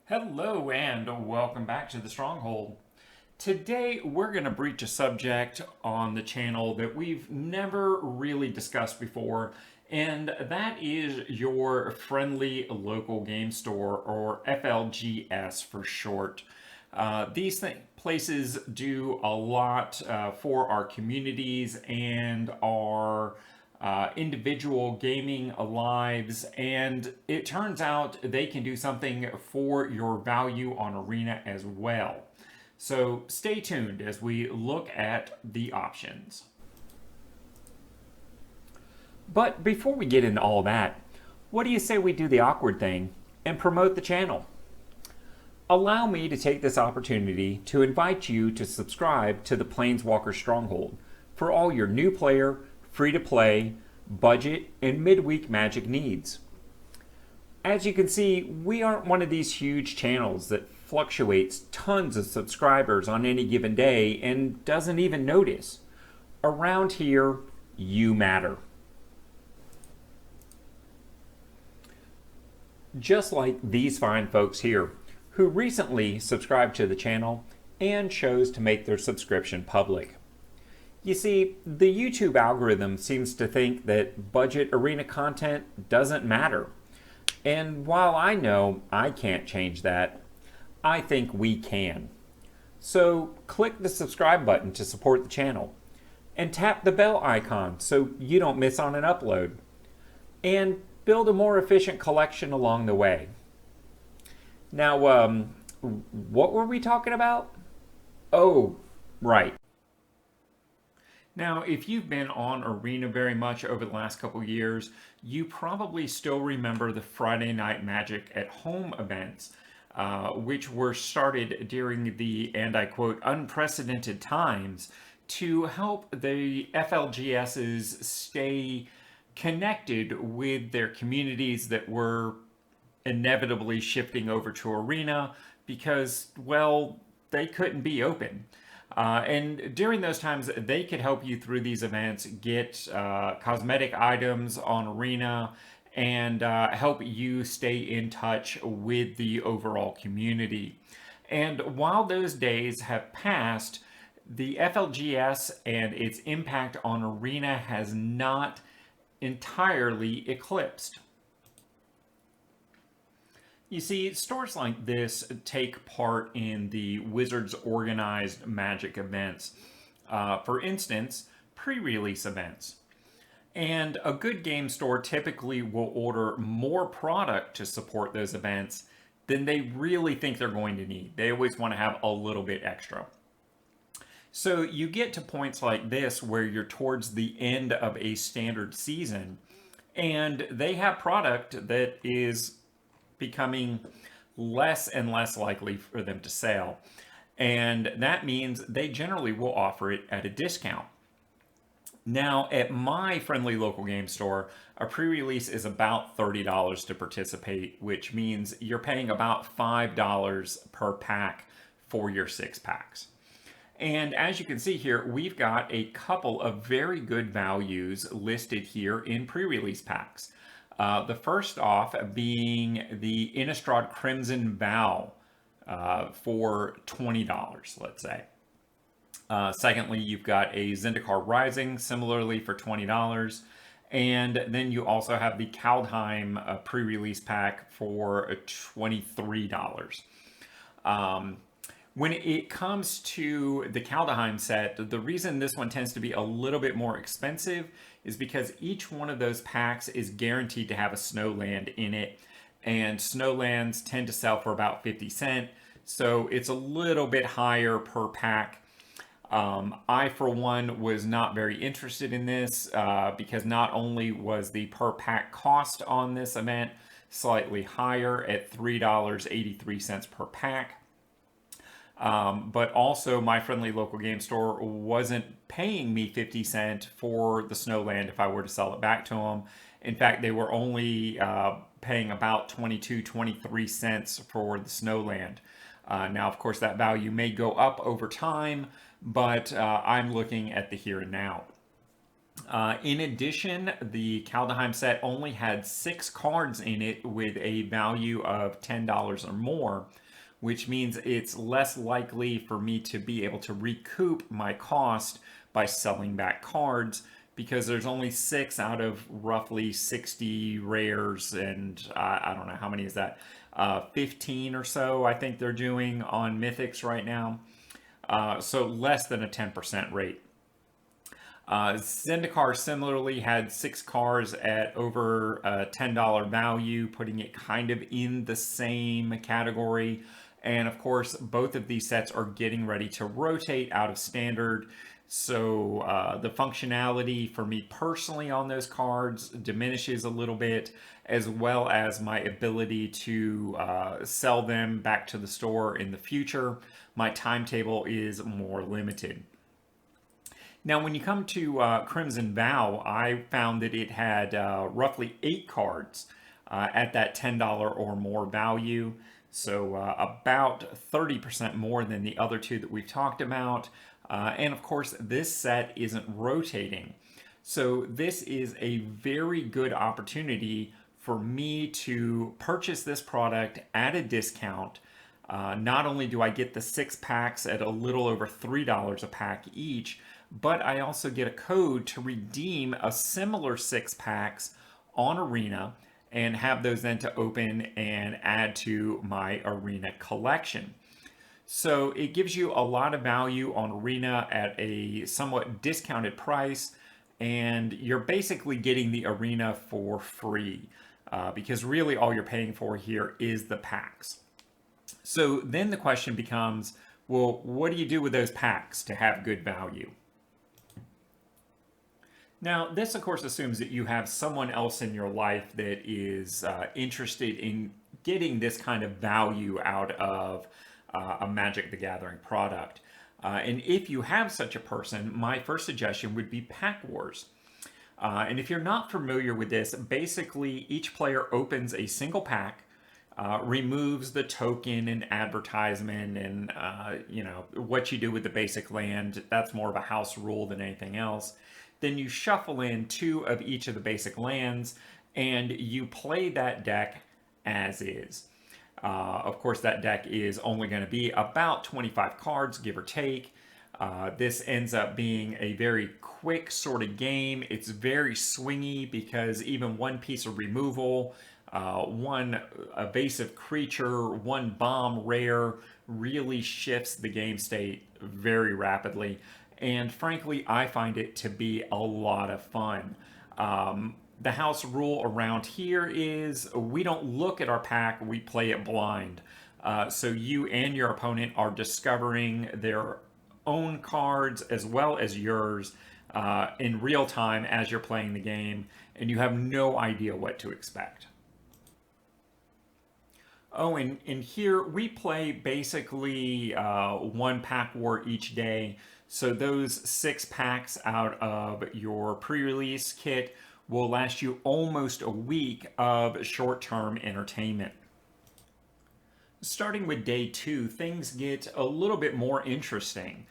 Hello and welcome back to the Stronghold. Today we're going to breach a subject on the channel that we've never really discussed before, and that is your friendly local game store, or FLGS for short. These places do a lot for our communities and our individual gaming lives, and it turns out they can do something for your value on Arena as well. So stay tuned as we look at the options. But before we get into all that, what do you say we do the awkward thing and promote the channel? Allow me to take this opportunity to invite you to subscribe to the Planeswalker Stronghold for all your new player, free-to-play, budget, and midweek Magic needs. As you can see, we aren't one of these huge channels that fluctuates tons of subscribers on any given day and doesn't even notice. Around here, you matter. Just like these fine folks here, who recently subscribed to the channel and chose to make their subscription public. You see, the YouTube algorithm seems to think that budget Arena content doesn't matter. And while I know I can't change that, I think we can. So click the subscribe button to support the channel, and tap the bell icon so you don't miss on an upload. And build a more efficient collection along the way. Now, what were we talking about? Oh, right. Now, if you've been on Arena very much over the last couple years, you probably still remember the Friday Night Magic at Home events, which were started during the, and I quote, unprecedented times to help the FLGSs stay connected with their communities that were inevitably shifting over to Arena because, well, they couldn't be open. And during those times, they could help you through these events get cosmetic items on Arena and help you stay in touch with the overall community. And while those days have passed, the FLGS and its impact on Arena has not entirely eclipsed. You see, stores like this take part in the Wizards organized Magic events. For instance, pre-release events. And a good game store typically will order more product to support those events than they really think they're going to need. They always want to have a little bit extra. So you get to points like this where you're towards the end of a standard season, and they have product that is becoming less and less likely for them to sell. And that means they generally will offer it at a discount. Now, at my friendly local game store, a pre-release is about $30 to participate, which means you're paying about $5 per pack for your 6 packs. And as you can see here, we've got a couple of very good values listed here in pre-release packs. The first off being the Innistrad Crimson Vow for $20, let's say. Secondly, you've got a Zendikar Rising, similarly for $20. And then you also have the Kaldheim pre-release pack for $23. When it comes to the Kaldheim set, the reason this one tends to be a little bit more expensive is because each one of those packs is guaranteed to have a snowland in it, and snowlands tend to sell for about 50 cents, so it's a little bit higher per pack. I, for one, was not very interested in this because not only was the per pack cost on this event slightly higher at $3.83 per pack, but also my friendly local game store wasn't paying me 50 cents for the Snowland if I were to sell it back to them. In fact, they were only paying about 23 cents for the Snowland. Now, of course, that value may go up over time, but I'm looking at the here and now. In addition, the Kaldheim set only had 6 cards in it with a value of $10 or more, which means it's less likely for me to be able to recoup my cost by selling back cards because there's only 6 out of roughly 60 rares, and I don't know how many is that, 15 or so I think they're doing on Mythics right now. So less than a 10% rate. Zendikar similarly had 6 cars at over a $10 value, putting it kind of in the same category. And of course, both of these sets are getting ready to rotate out of standard. So the functionality for me personally on those cards diminishes a little bit, as well as my ability to sell them back to the store in the future. My timetable is more limited. Now, when you come to Crimson Vow, I found that it had roughly 8 cards at that $10 or more value. So about 30% more than the other two that we've talked about. And of course, this set isn't rotating. So this is a very good opportunity for me to purchase this product at a discount. Not only do I get the 6 packs at a little over $3 a pack each, but I also get a code to redeem a similar 6 packs on Arena and have those then to open and add to my Arena collection. So it gives you a lot of value on Arena at a somewhat discounted price, and you're basically getting the Arena for free because really all you're paying for here is the packs. So then the question becomes, well, what do you do with those packs to have good value? Now, this of course assumes that you have someone else in your life that is interested in getting this kind of value out of a Magic the Gathering product. And if you have such a person, my first suggestion would be Pack Wars. And if you're not familiar with this, basically each player opens a single pack, removes the token and advertisement and what you do with the basic land. That's more of a house rule than anything else. Then you shuffle in 2 of each of the basic lands and you play that deck as is. Of course, that deck is only going to be about 25 cards, give or take. This ends up being a very quick sort of game. It's very swingy because even one piece of removal, one evasive creature, one bomb rare really shifts the game state very rapidly. And frankly, I find it to be a lot of fun. The house rule around here is we don't look at our pack, we play it blind. So you and your opponent are discovering their own cards as well as yours in real time as you're playing the game, and you have no idea what to expect. Oh, and here we play basically 1 pack war each day. So those 6 packs out of your pre-release kit will last you almost a week of short-term entertainment. Starting with day 2, things get a little bit more interesting.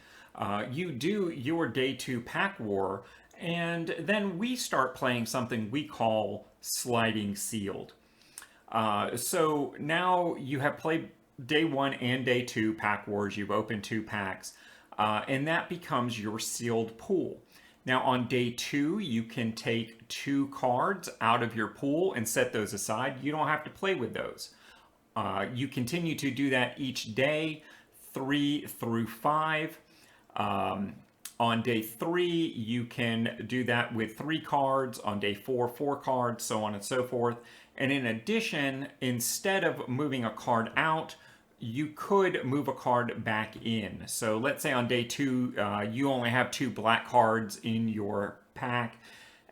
You do your day 2 pack war, and then we start playing something we call sliding sealed. So now you have played day 1 and day 2 pack wars, you've opened 2 packs, and that becomes your sealed pool. Now on day 2, you can take 2 cards out of your pool and set those aside. You don't have to play with those. You continue to do that each day, 3 through 5. On day 3, you can do that with 3 cards. On day 4, 4 cards, so on and so forth. And in addition, instead of moving a card out, you could move a card back in. So let's say on day 2, you only have 2 black cards in your pack,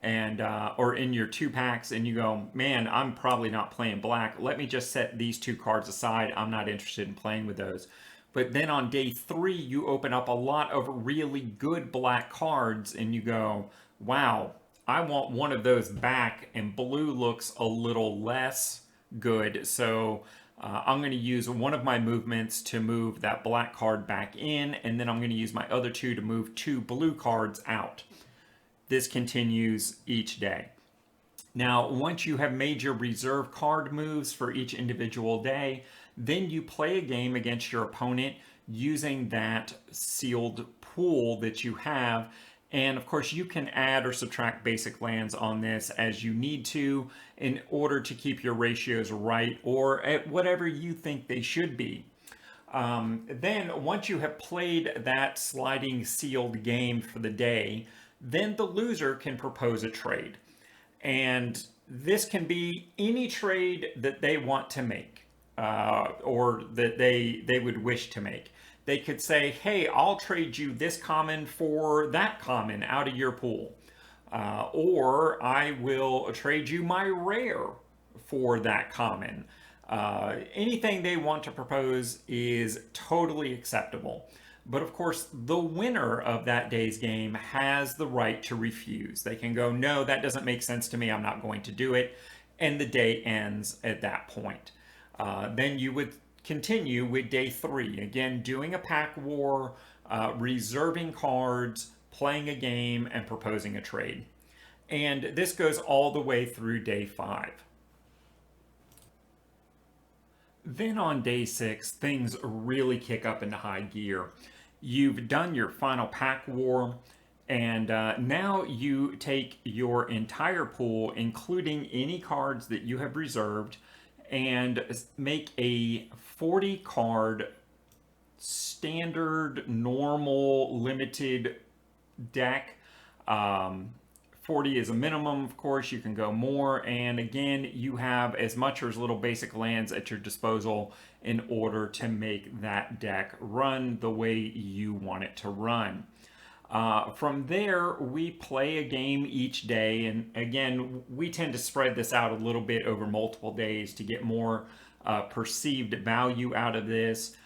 and or in your 2 packs, and you go, man, I'm probably not playing black. Let me just set these 2 cards aside. I'm not interested in playing with those. But then on day 3, you open up a lot of really good black cards, and you go, wow, I want one of those back, and blue looks a little less good. So I'm going to use one of my movements to move that black card back in, and then I'm going to use my other 2 to move 2 blue cards out. this continues each day. Now, once you have made your reserve card moves for each individual day, then you play a game against your opponent using that sealed pool that you have. And of course, you can add or subtract basic lands on this as you need to in order to keep your ratios right or at whatever you think they should be. Then once you have played that sliding sealed game for the day, then the loser can propose a trade. And this can be any trade that they want to make or that they would wish to make. They could say, hey, I'll trade you this common for that common out of your pool. Or I will trade you my rare for that common. Anything they want to propose is totally acceptable. But of course, the winner of that day's game has the right to refuse. They can go, no, that doesn't make sense to me. I'm not going to do it. And the day ends at that point. Then you would continue with day 3. Again, doing a pack war, reserving cards, playing a game, and proposing a trade. And this goes all the way through day 5. Then on day 6, things really kick up into high gear. You've done your final pack war, and now you take your entire pool, including any cards that you have reserved, and make a 40 card standard, normal, limited deck. 40 is a minimum, of course, you can go more, and again, you have as much or as little basic lands at your disposal in order to make that deck run the way you want it to run. From there, we play a game each day, and again, we tend to spread this out a little bit over multiple days to get more perceived value out of this.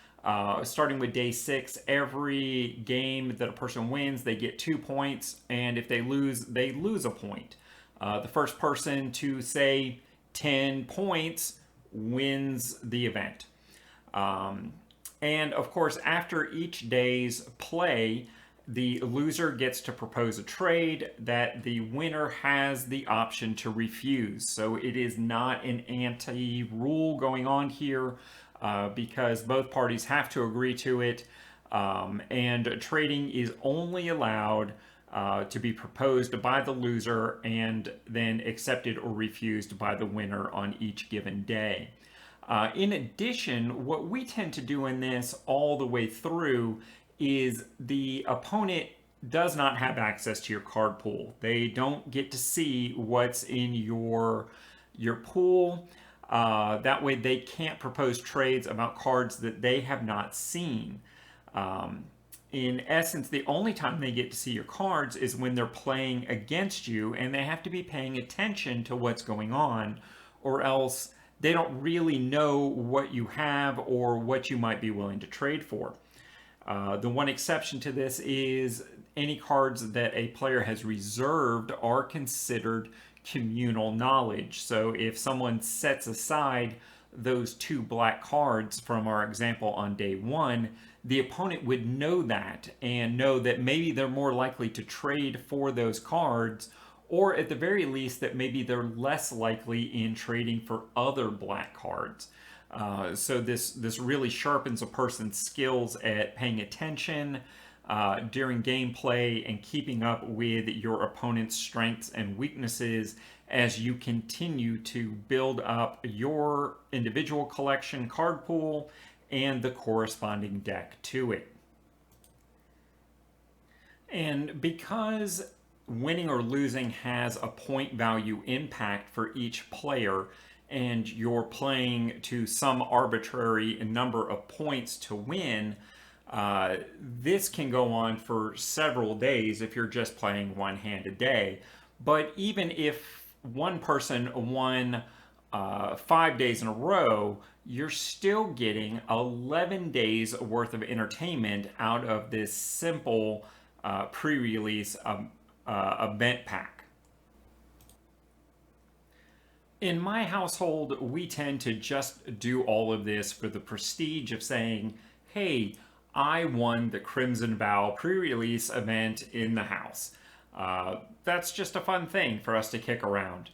Starting with day 6, every game that a person wins, they get 2 points, and if they lose a point. The first person to say 10 points wins the event. And of course, after each day's play, the loser gets to propose a trade that the winner has the option to refuse. So it is not an anti-rule going on here because both parties have to agree to it. And trading is only allowed to be proposed by the loser and then accepted or refused by the winner on each given day. In addition, what we tend to do in this all the way through is the opponent does not have access to your card pool. They don't get to see what's in your pool. That way they can't propose trades about cards that they have not seen. In essence, the only time they get to see your cards is when they're playing against you, and they have to be paying attention to what's going on, or else they don't really know what you have or what you might be willing to trade for. The one exception to this is any cards that a player has reserved are considered communal knowledge. So if someone sets aside those 2 black cards from our example on day 1, the opponent would know that and know that maybe they're more likely to trade for those cards, or at the very least that maybe they're less likely in trading for other black cards. So this really sharpens a person's skills at paying attention during gameplay and keeping up with your opponent's strengths and weaknesses as you continue to build up your individual collection card pool and the corresponding deck to it. And because winning or losing has a point value impact for each player, and you're playing to some arbitrary number of points to win, this can go on for several days if you're just playing one hand a day. But even if one person won 5 days in a row, you're still getting 11 days worth of entertainment out of this simple pre-release event pack. In my household, we tend to just do all of this for the prestige of saying, hey, I won the Crimson Vow pre-release event in the house. That's just a fun thing for us to kick around.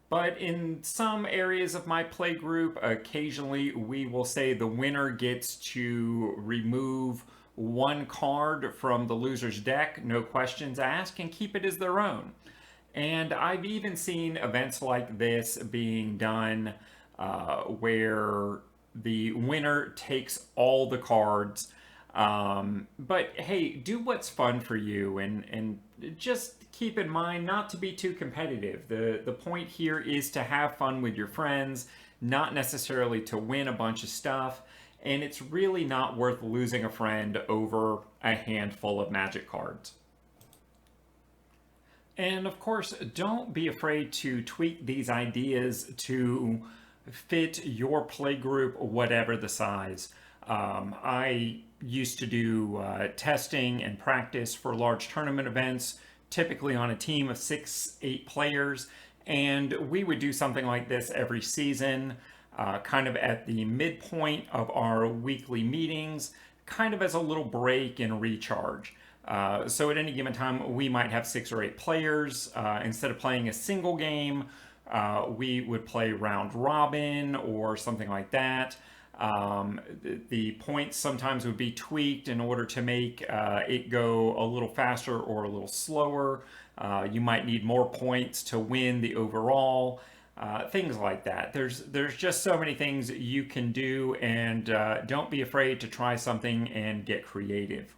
But in some areas of my play group, occasionally we will say the winner gets to remove one card from the loser's deck, no questions asked, and keep it as their own. And I've even seen events like this being done where the winner takes all the cards. But hey, do what's fun for you, and just keep in mind not to be too competitive. The point here is to have fun with your friends, not necessarily to win a bunch of stuff. And it's really not worth losing a friend over a handful of magic cards. And of course, don't be afraid to tweak these ideas to fit your playgroup, whatever the size. I used to do testing and practice for large tournament events, typically on a team of 6, 8 players. And we would do something like this every season, kind of at the midpoint of our weekly meetings, kind of as a little break and recharge. So at any given time, we might have 6 or 8 players. Instead of playing a single game, we would play round robin or something like that. The points sometimes would be tweaked in order to make it go a little faster or a little slower. You might need more points to win the overall. Things like that. There's just so many things you can do, and don't be afraid to try something and get creative.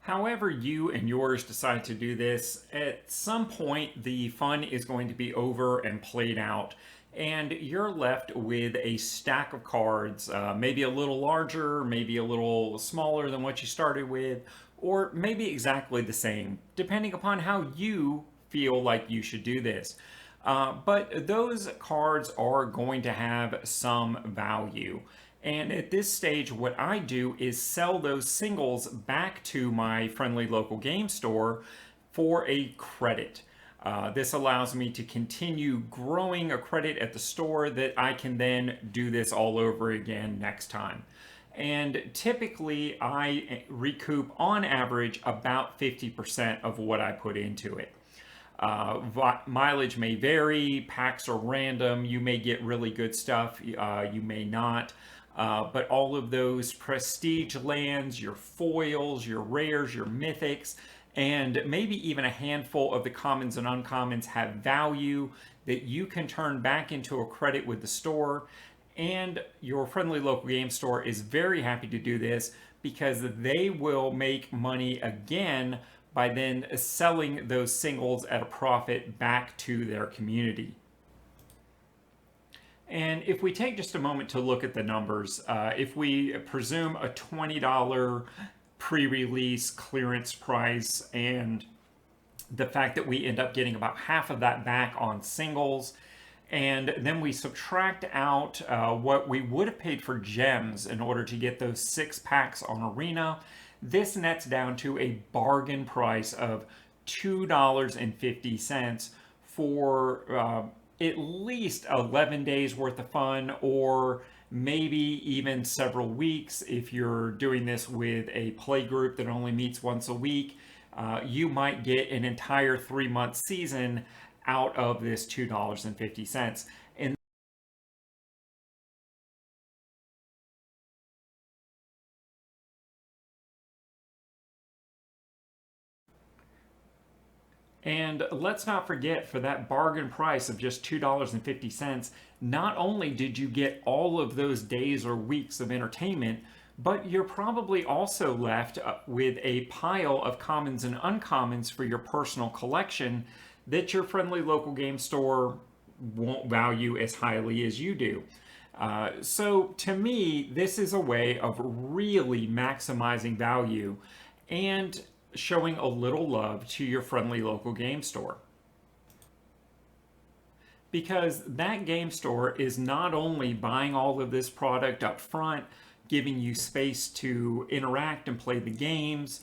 However you and yours decide to do this, at some point the fun is going to be over and played out, and you're left with a stack of cards, maybe a little larger, maybe a little smaller than what you started with, or maybe exactly the same, depending upon how you feel like you should do this. But those cards are going to have some value. And at this stage, what I do is sell those singles back to my friendly local game store for a credit. This allows me to continue growing a credit at the store that I can then do this all over again next time. And typically, I recoup on average about 50% of what I put into it. Mileage may vary, packs are random, you may get really good stuff, you may not. But all of those prestige lands, your foils, your rares, your mythics, and maybe even a handful of the commons and uncommons have value that you can turn back into a credit with the store. And your friendly local game store is very happy to do this because they will make money again by then selling those singles at a profit back to their community. And if we take just a moment to look at the numbers, if we presume a $20 pre-release clearance price and the fact that we end up getting about half of that back on singles, and then we subtract out what we would have paid for gems in order to get those 6 packs on Arena, this nets down to a bargain price of $2.50 for at least 11 days worth of fun, or maybe even several weeks. If you're doing this with a play group that only meets once a week, you might get an entire 3-month season out of this $2.50. And And let's not forget, for that bargain price of just $2.50, not only did you get all of those days or weeks of entertainment, but you're probably also left with a pile of commons and uncommons for your personal collection that your friendly local game store won't value as highly as you do. So to me, this is a way of really maximizing value and showing a little love to your friendly local game store. Because that game store is not only buying all of this product up front, giving you space to interact and play the games,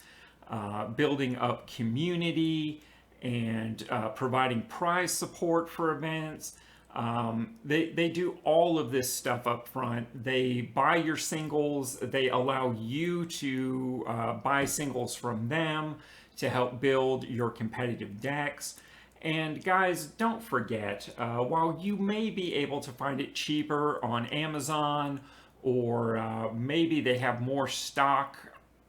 building up community, and providing prize support for events. They do all of this stuff up front. They buy your singles. They allow you to buy singles from them. to help build your competitive decks. And guys, don't forget, while you may be able to find it cheaper on Amazon, or maybe they have more stock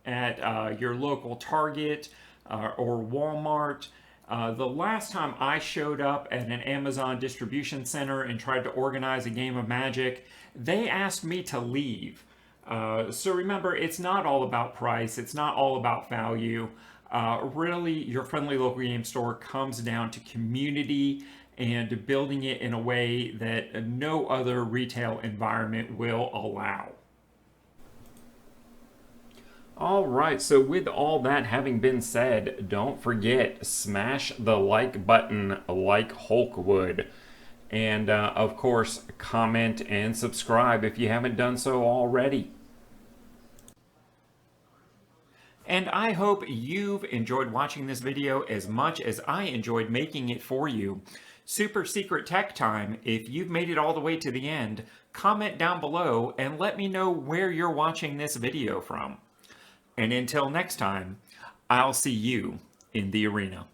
at your local Target or Walmart, the last time I showed up at an Amazon distribution center and tried to organize a game of Magic, they asked me to leave. So remember, it's not all about price, it's not all about value. Really, your friendly local game store comes down to community and building it in a way that no other retail environment will allow. All right, so with all that having been said, don't forget, smash the like button like Hulk would. And of course, comment and subscribe if you haven't done so already. And I hope you've enjoyed watching this video as much as I enjoyed making it for you. Super secret tech time. If you've made it all the way to the end, comment down below and let me know where you're watching this video from. And until next time, I'll see you in the arena.